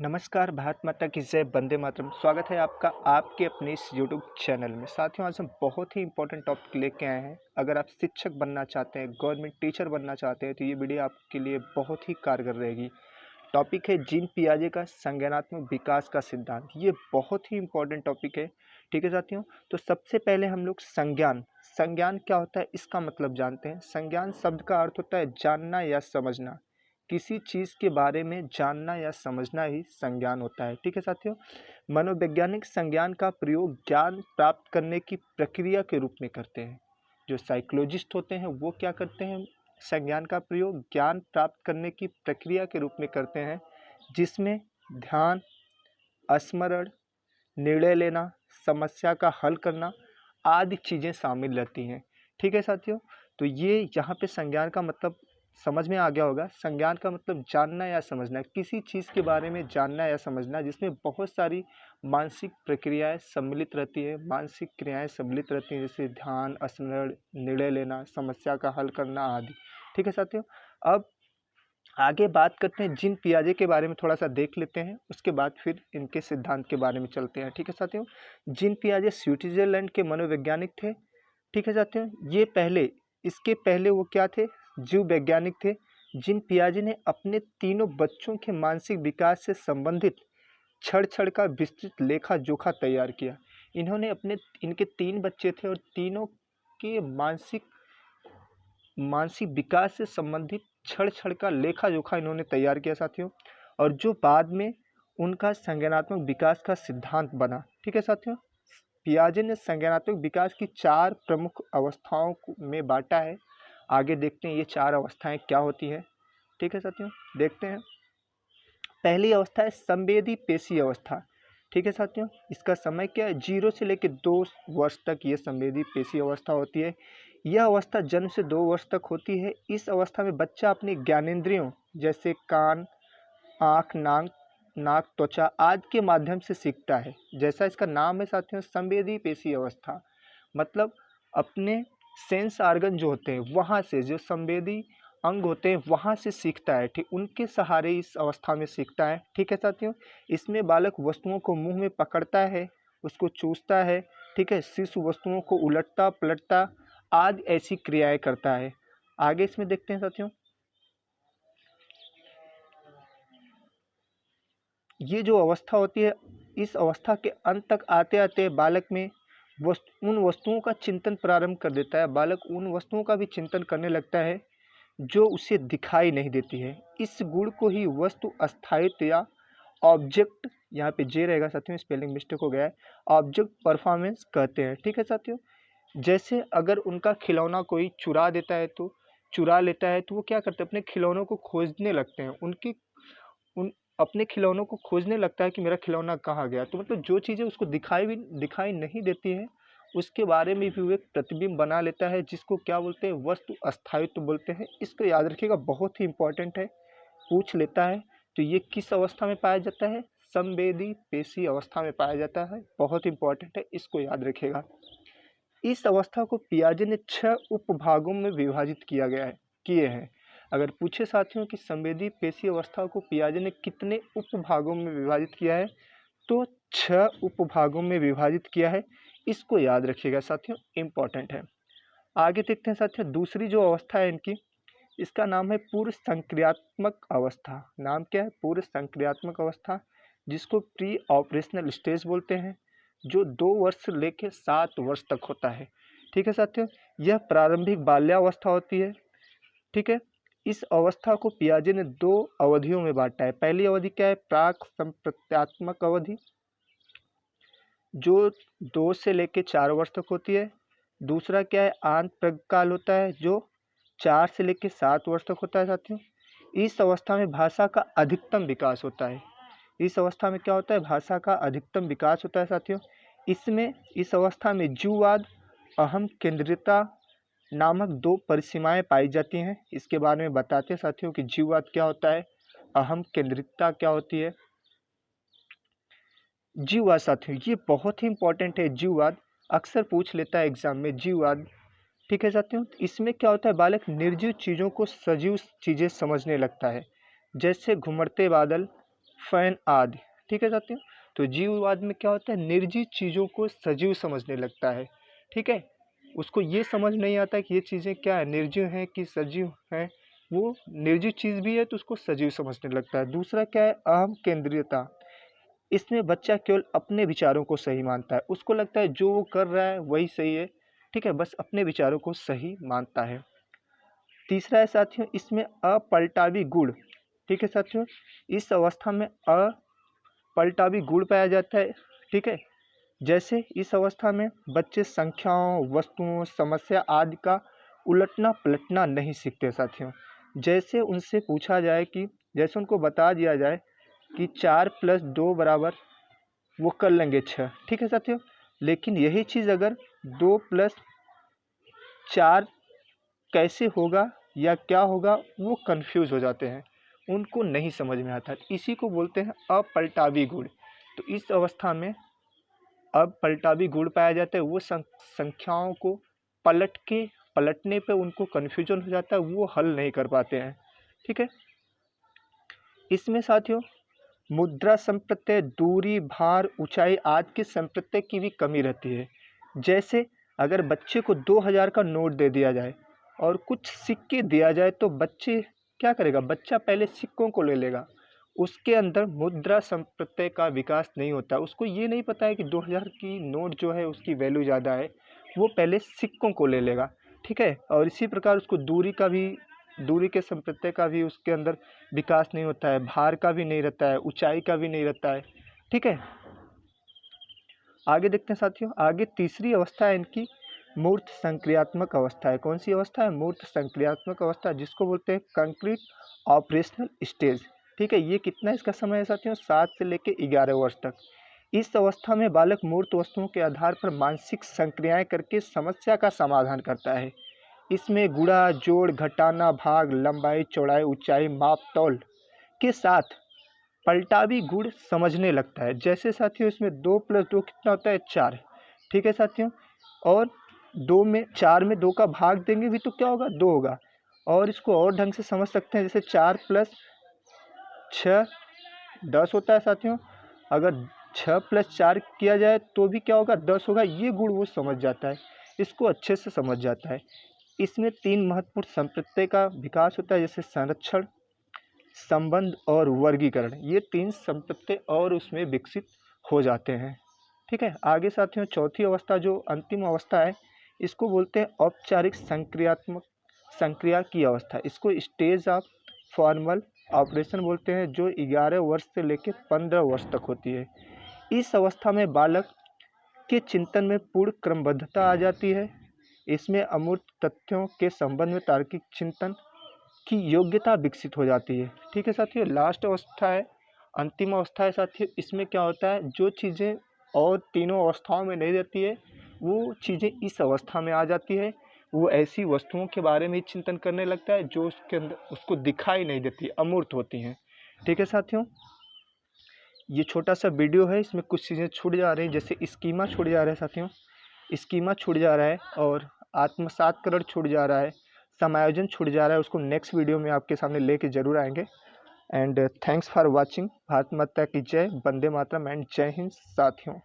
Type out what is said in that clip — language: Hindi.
नमस्कार, भारत माता की जय, वंदे मातरम। स्वागत है आपका आपके अपने इस यूट्यूब चैनल में। साथियों, आज हम बहुत ही इंपॉर्टेंट टॉपिक लेके आए हैं। अगर आप शिक्षक बनना चाहते हैं, गवर्नमेंट टीचर बनना चाहते हैं, तो ये वीडियो आपके लिए बहुत ही कारगर रहेगी। टॉपिक है जीन पियाजे का संज्ञानात्मक विकास का सिद्धांत। ये बहुत ही इंपॉर्टेंट टॉपिक है। ठीक है साथियों, तो सबसे पहले हम लोग संज्ञान संज्ञान क्या होता है इसका मतलब जानते हैं। संज्ञान शब्द का अर्थ होता है जानना या समझना। किसी चीज़ के बारे में जानना या समझना ही संज्ञान होता है। ठीक है साथियों, मनोवैज्ञानिक संज्ञान का प्रयोग ज्ञान प्राप्त करने की प्रक्रिया के रूप में करते हैं। जो साइकोलॉजिस्ट होते हैं वो क्या करते हैं, संज्ञान का प्रयोग ज्ञान प्राप्त करने की प्रक्रिया के रूप में करते हैं, जिसमें ध्यान, स्मरण, निर्णय लेना, समस्या का हल करना आदि चीज़ें शामिल रहती हैं। ठीक है साथियों, तो ये यहाँ पे संज्ञान का मतलब समझ में आ गया होगा। संज्ञान का मतलब जानना या समझना, किसी चीज़ के बारे में जानना या समझना जिसमें बहुत सारी मानसिक प्रक्रियाएं सम्मिलित रहती है, मानसिक क्रियाएं सम्मिलित रहती हैं, जैसे ध्यान, स्मरण, निर्णय लेना, समस्या का हल करना आदि। ठीक है साथियों, अब आगे बात करते हैं जीन पियाजे के बारे में, थोड़ा सा देख लेते हैं, उसके बाद फिर इनके सिद्धांत के बारे में चलते हैं। ठीक है साथियों, जीन पियाजे स्विट्जरलैंड के मनोवैज्ञानिक थे। ठीक है साथियों, ये इसके पहले वो क्या थे, जीव वैज्ञानिक थे। जीन पियाजे ने अपने तीनों बच्चों के मानसिक विकास से संबंधित क्षण क्षण का विस्तृत लेखा जोखा तैयार किया। इनके 3 बच्चे थे और तीनों के मानसिक मानसिक विकास से संबंधित क्षण क्षण का लेखा जोखा इन्होंने तैयार किया साथियों, और जो बाद में उनका संज्ञानात्मक विकास का सिद्धांत बना। ठीक है साथियों, पियाजे ने संज्ञानात्मक विकास की 4 प्रमुख अवस्थाओं में बांटा है। आगे देखते हैं ये 4 अवस्थाएं क्या होती है। ठीक है साथियों, देखते हैं। पहली अवस्था है संवेदी पेशी अवस्था। ठीक है साथियों, इसका समय क्या है, 0 से लेकर 2 वर्ष तक ये संवेदी पेशी अवस्था होती है। यह अवस्था जन्म से 2 वर्ष तक होती है। इस अवस्था में बच्चा अपनी ज्ञानेंद्रियों जैसे कान, आँख, नाक, त्वचा आदि के माध्यम से सीखता है। जैसा इसका नाम है साथियों, संवेदी पेशी अवस्था, मतलब अपने सेंस ऑर्गन जो होते हैं वहाँ से, जो संवेदी अंग होते हैं वहाँ से सीखता है। ठीक, उनके सहारे इस अवस्था में सीखता है। ठीक है साथियों, इसमें बालक वस्तुओं को मुंह में पकड़ता है, उसको चूसता है। ठीक है, शिशु वस्तुओं को उलटता पलटता आदि ऐसी क्रियाएं करता है। आगे इसमें देखते हैं साथियों, ये जो अवस्था होती है, इस अवस्था के अंत तक आते आते बालक में उन वस्तुओं का चिंतन प्रारंभ कर देता है। बालक उन वस्तुओं का भी चिंतन करने लगता है जो उसे दिखाई नहीं देती है। इस गुण को ही वस्तु अस्थायित्व या ऑब्जेक्ट, यहाँ पे जे रहेगा साथियों, स्पेलिंग मिस्टेक हो गया है, ऑब्जेक्ट परफॉर्मेंस कहते हैं। ठीक है साथियों, जैसे अगर उनका खिलौना कोई चुरा लेता है तो वो क्या करते हैं, अपने खिलौनों को खोजने लगते हैं। उन अपने खिलौनों को खोजने लगता है कि मेरा खिलौना कहाँ गया। तो मतलब जो चीज़ें उसको दिखाई नहीं देती हैं, उसके बारे में भी वो एक प्रतिबिंब बना लेता है, जिसको क्या बोलते हैं, वस्तु अस्थायित्व बोलते हैं। इसको याद रखिएगा, बहुत ही इंपॉर्टेंट है, पूछ लेता है। तो ये किस अवस्था में पाया जाता है, संवेदी पेशी अवस्था में पाया जाता है। बहुत इंपॉर्टेंट है, इसको याद रखिएगा। इस अवस्था को पियाजे ने 6 उपभागों में विभाजित किए हैं। अगर पूछे साथियों कि संवेदी पेशी अवस्था को पियाजे ने कितने उपभागों में विभाजित किया है, तो 6 उपभागों में विभाजित किया है। इसको याद रखिएगा साथियों, इम्पॉर्टेंट है। आगे देखते हैं साथियों, दूसरी जो अवस्था है इनकी, इसका नाम है पूर्व संक्रियात्मक अवस्था। नाम क्या है, पूर्व संक्रियात्मक अवस्था, जिसको प्री ऑपरेशनल स्टेज बोलते हैं, जो 2 वर्ष से लेकर 7 वर्ष तक होता है। ठीक है साथियों, यह प्रारंभिक बाल्यावस्था होती है। ठीक है, इस अवस्था को पियाजे ने 2 अवधियों में बांटा है। पहली अवधि क्या है, प्राक संप्रत्यात्मक अवधि, जो 2 से लेकर 4 वर्ष तक होती है। दूसरा क्या है, आंत प्रज्ञकाल होता है, जो 4 से लेकर 7 वर्ष तक होता है साथियों। इस अवस्था में भाषा का अधिकतम विकास होता है। इस अवस्था में क्या होता है, भाषा का अधिकतम विकास होता है साथियों। इस अवस्था में जीववाद, अहम केंद्रिता नामक 2 परिसीमाएं पाई जाती हैं। इसके बारे में बताते हैं साथियों कि जीववाद क्या होता है, अहम केंद्रितता क्या होती है। जीववाद साथियों, ये बहुत ही इंपॉर्टेंट है। जीववाद अक्सर पूछ लेता है एग्जाम में, जीववाद। ठीक है साथियों, इसमें क्या होता है, बालक निर्जीव चीज़ों को सजीव चीज़ें समझने लगता है। जैसे घुमड़ते बादल, फैन आदि। ठीक है साथियों, तो जीववाद में क्या होता है, निर्जीव चीज़ों को सजीव समझने लगता है। ठीक है, उसको ये समझ नहीं आता कि ये चीज़ें क्या है, निर्जीव हैं कि सजीव हैं। वो निर्जीव चीज़ भी है तो उसको सजीव समझने लगता है। दूसरा क्या है, अहम केंद्रीयता। इसमें बच्चा केवल अपने विचारों को सही मानता है, उसको लगता है जो वो कर रहा है वही सही है। ठीक है, बस अपने विचारों को सही मानता है। तीसरा है साथियों, इसमें अपलटावी गुण। ठीक है साथियों, इस अवस्था में अपलटावी गुण पाया जाता है। ठीक है, जैसे इस अवस्था में बच्चे संख्याओं, वस्तुओं, समस्या आदि का उलटना पलटना नहीं सीखते साथियों। जैसे उनसे पूछा जाए कि, जैसे उनको बता दिया जाए कि 4+2 बराबर, वो कर लेंगे 6। ठीक है साथियों, लेकिन यही चीज़ अगर 2+4 कैसे होगा या क्या होगा, वो कंफ्यूज हो जाते हैं, उनको नहीं समझ में आता। इसी को बोलते हैं अपलटावी गुण। तो इस अवस्था में अपलटावी गुण पाया जाता है। वो संख्याओं को पलटने पे उनको कन्फ्यूजन हो जाता है, वो हल नहीं कर पाते हैं। ठीक है, इसमें साथियों मुद्रा संप्रत्यय, दूरी, भार, ऊंचाई आदि के संप्रत्यय की भी कमी रहती है। जैसे अगर बच्चे को 2000 का नोट दे दिया जाए और कुछ सिक्के दिया जाए तो बच्चे क्या करेगा, बच्चा पहले सिक्कों को ले लेगा। उसके अंदर मुद्रा संप्रत्यय का विकास नहीं होता। उसको ये नहीं पता है कि 2000 की नोट जो है उसकी वैल्यू ज़्यादा है, वो पहले सिक्कों को ले लेगा। ठीक है, और इसी प्रकार उसको दूरी के संप्रत्यय का भी उसके अंदर विकास नहीं होता है, भार का भी नहीं रहता है, ऊंचाई का भी नहीं रहता है। ठीक है, आगे देखते हैं साथियों। आगे तीसरी अवस्था है इनकी मूर्त संक्रियात्मक अवस्था है। कौन सी अवस्था है, मूर्त संक्रियात्मक अवस्था, जिसको बोलते हैं कंक्रीट ऑपरेशनल स्टेज। ठीक है, ये कितना इसका समय है साथियों, 7 से लेकर 11 वर्ष तक। इस अवस्था में बालक मूर्त वस्तुओं के आधार पर मानसिक संक्रियाएं करके समस्या का समाधान करता है। इसमें गुणा, जोड़, घटाना, भाग, लंबाई, चौड़ाई, ऊंचाई, माप तौल के साथ पलटावी गुण समझने लगता है। जैसे साथियों इसमें 2+2 कितना होता है, 4। ठीक है साथियों, और 4 में 2 का भाग देंगे भी तो क्या होगा, 2 होगा। और इसको और ढंग से समझ सकते हैं, जैसे 4+6 10 होता है साथियों। अगर 6+4 किया जाए तो भी क्या होगा, 10 होगा। ये गुण वो समझ जाता है, इसको अच्छे से समझ जाता है। इसमें 3 महत्वपूर्ण संप्रत्यय का विकास होता है, जैसे संरक्षण, संबंध और वर्गीकरण। ये 3 संप्रत्यय और उसमें विकसित हो जाते हैं। ठीक है, आगे साथियों चौथी अवस्था जो अंतिम अवस्था है, इसको बोलते हैं औपचारिक संक्रिया की अवस्था। इसको स्टेज ऑफ फॉर्मल ऑपरेशन बोलते हैं, जो 11 वर्ष से लेकर 15 वर्ष तक होती है। इस अवस्था में बालक के चिंतन में पूर्ण क्रमबद्धता आ जाती है। इसमें अमूर्त तथ्यों के संबंध में तार्किक चिंतन की योग्यता विकसित हो जाती है। ठीक है साथियों, लास्ट अवस्था है, अंतिम अवस्था है साथियों। इसमें क्या होता है, जो चीज़ें और तीनों अवस्थाओं में नहीं रहती है, वो चीज़ें इस अवस्था में आ जाती है। वो ऐसी वस्तुओं के बारे में चिंतन करने लगता है जो उसके अंदर उसको दिखाई नहीं देती, अमूर्त होती हैं। ठीक है साथियों, ये छोटा सा वीडियो है, इसमें कुछ चीज़ें छूट जा रही हैं, जैसे स्कीमा छूट जा रहा है साथियों, स्कीमा छूट जा रहा है, और आत्मसात्करण छूट जा रहा है, समायोजन छूट जा रहा है। उसको नेक्स्ट वीडियो में आपके सामने लेके जरूर आएंगे। And thanks for watching. Bharat माता की जय, वंदे मातरम एंड जय हिंद साथियों।